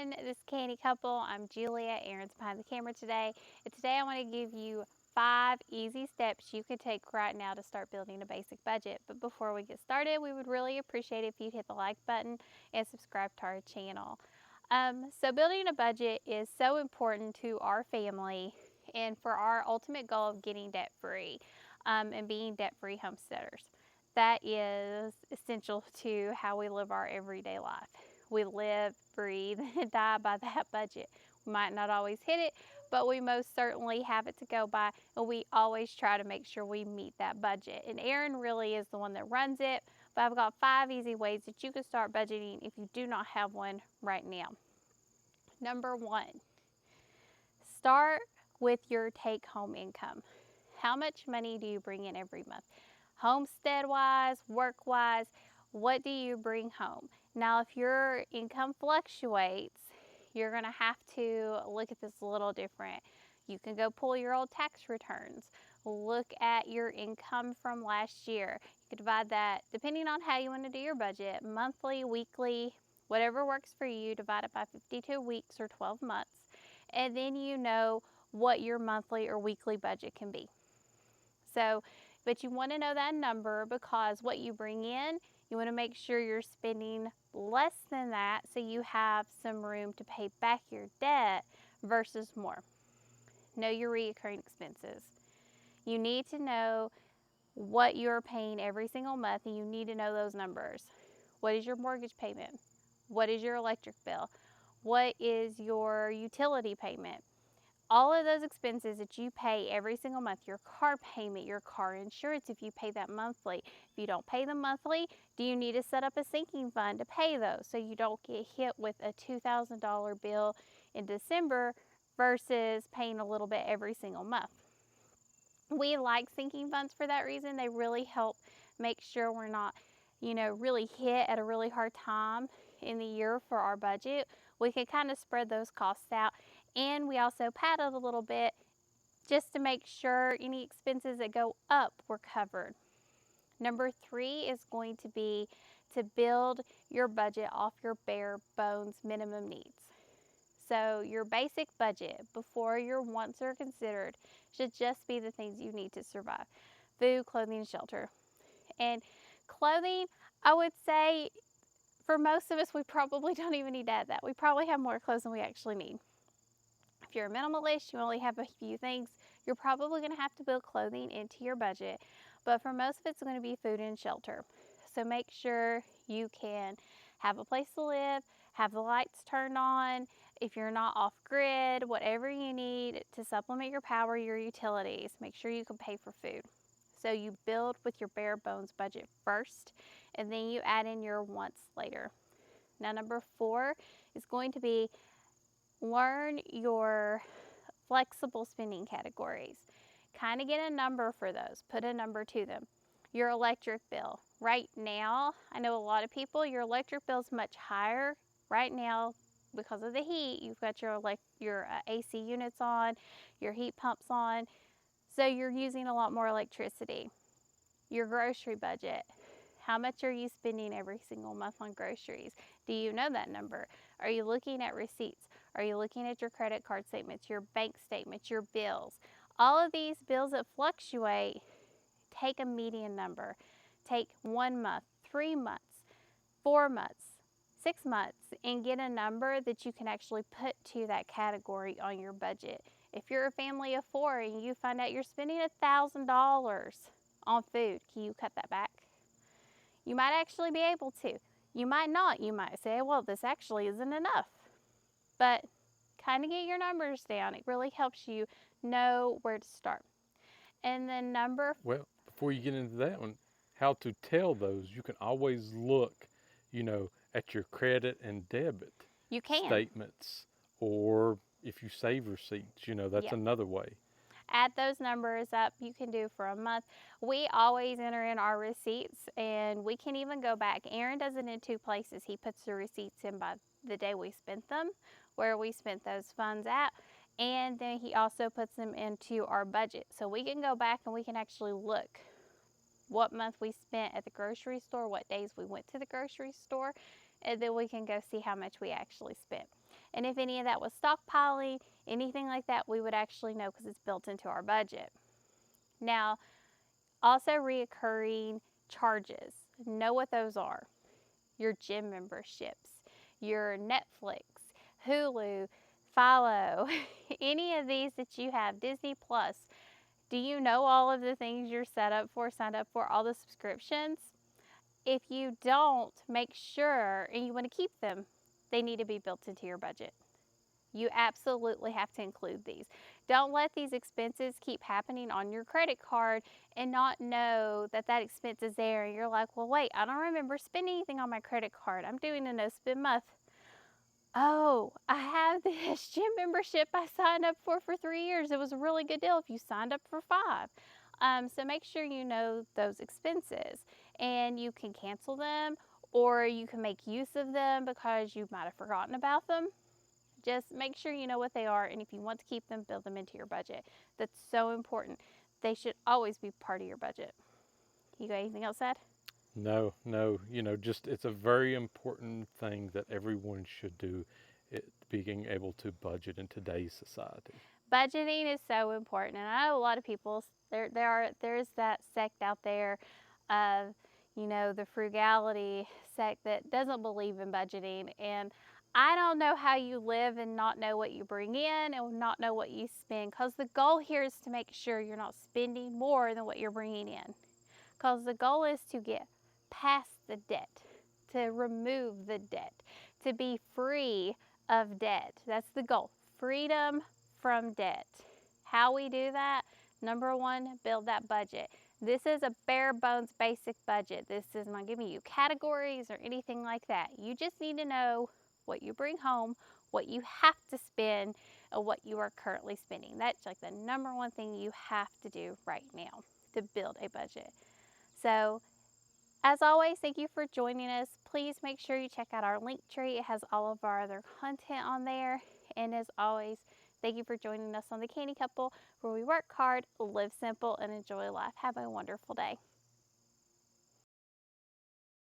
everyone, this is Canny Couple. I'm Julia. Aaron's behind the camera today. And today I want to give you 5 easy steps you can take right now to start building a basic budget. But before we get started, we would really appreciate it if you'd hit the like button and subscribe to our channel. So building a budget is so important to our family and for our ultimate goal of getting debt-free and being debt-free homesteaders. That is essential to how we live our everyday life. We live, breathe, and die by that budget. We might not always hit it, but we most certainly have it to go by, and we always try to make sure we meet that budget. And Aaron really is the one that runs it, but I've got 5 easy ways that you can start budgeting if you do not have one right now. Number 1, start with your take-home income. How much money do you bring in every month? Homestead-wise, work-wise, what do you bring home? Now, if your income fluctuates, you're going to have to look at this a little different. You can go pull your old tax returns. Look at your income from last year. You can divide that, depending on how you want to do your budget, monthly, weekly, whatever works for you, divide it by 52 weeks or 12 months. And then you know what your monthly or weekly budget can be. But you want to know that number because what you bring in, you want to make sure you're spending less than that so you have some room to pay back your debt versus more. Know your recurring expenses. You need to know what you're paying every single month, and you need to know those numbers. What is your mortgage payment? What is your electric bill? What is your utility payment? All of those expenses that you pay every single month, your car payment, your car insurance, if you pay that monthly. If you don't pay them monthly, do you need to set up a sinking fund to pay those so you don't get hit with a $2,000 bill in December versus paying a little bit every single month? We like sinking funds for that reason. They really help make sure we're not, really hit at a really hard time in the year for our budget. We can kind of spread those costs out, and we also pad it a little bit just to make sure any expenses that go up were covered. Number 3 is going to be to build your budget off your bare bones minimum needs. So your basic budget before your wants are considered should just be the things you need to survive. Food, clothing, and shelter. And clothing, I would say for most of us, we probably don't even need to add that. We probably have more clothes than we actually need. If you're a minimalist, you only have a few things, you're probably going to have to build clothing into your budget. But for most of it's going to be food and shelter. So make sure you can have a place to live, have the lights turned on, if you're not off grid, whatever you need to supplement your power, your utilities, make sure you can pay for food. So you build with your bare bones budget first, and then you add in your wants later. Now, number 4 is going to be learn your flexible spending categories. Kind of get a number for those, put a number to them. Your electric bill. Right now, I know a lot of people, your electric bill is much higher right now because of the heat. You've got your AC units on, your heat pumps on, so you're using a lot more electricity. Your grocery budget. How much are you spending every single month on groceries? Do you know that number? Are you looking at receipts? Are you looking at your credit card statements, your bank statements, your bills? All of these bills that fluctuate, take a median number. Take 1 month, 3 months, 4 months, 6 months, and get a number that you can actually put to that category on your budget. If you're a family of 4 and you find out you're spending $1,000 on food, can you cut that back? You might actually be able to. You might not. You might say, well, this actually isn't enough. But kind of get your numbers down. It really helps you know where to start. And then Well, before you get into that one, how to tell those, you can always look, at your credit and debit you can. statements, or if you save receipts, that's Yep. another way. Add those numbers up. You can do for a month. We always enter in our receipts, and we can even go back. Aaron does it in 2 places. He puts the receipts in by the day we spent them, where we spent those funds at, and then he also puts them into our budget. So we can go back and we can actually look what month we spent at the grocery store, what days we went to the grocery store, and then we can go see how much we actually spent. And if any of that was stockpiling, anything like that, we would actually know because it's built into our budget. Now, also reoccurring charges. Know what those are. Your gym memberships, your Netflix, Hulu, Philo, any of these that you have, Disney Plus. Do you know all of the things you're signed up for, all the subscriptions? If you don't, make sure, and you want to keep them, they need to be built into your budget. You absolutely have to include these. Don't let these expenses keep happening on your credit card and not know that that expense is there. And you're like, well, wait, I don't remember spending anything on my credit card. I'm doing a no spend month. Oh, I have this gym membership I signed up for 3 years. It was a really good deal if you signed up for 5. So make sure you know those expenses and you can cancel them or you can make use of them because you might have forgotten about them. Just make sure you know what they are, and if you want to keep them, build them into your budget. That's so important. They should always be part of your budget. You got anything else to add? No, no, just it's a very important thing that everyone should do, being able to budget in today's society. Budgeting is so important, and I know a lot of people. There's that sect out there of the frugality sect that doesn't believe in budgeting, and I don't know how you live and not know what you bring in and not know what you spend, because the goal here is to make sure you're not spending more than what you're bringing in, because the goal is to get past the debt, to remove the debt, to be free of debt. That's the goal. Freedom from debt. How we do that? Number one, build that budget. This is a bare bones basic budget. This is not giving you categories or anything like that. You just need to know what you bring home, what you have to spend, and what you are currently spending. That's like the number one thing you have to do right now to build a budget. So, as always, thank you for joining us. Please make sure you check out our link tree. It has all of our other content on there. And as always, thank you for joining us on the Canny Couple, where we work hard, live simple, and enjoy life. Have a wonderful day.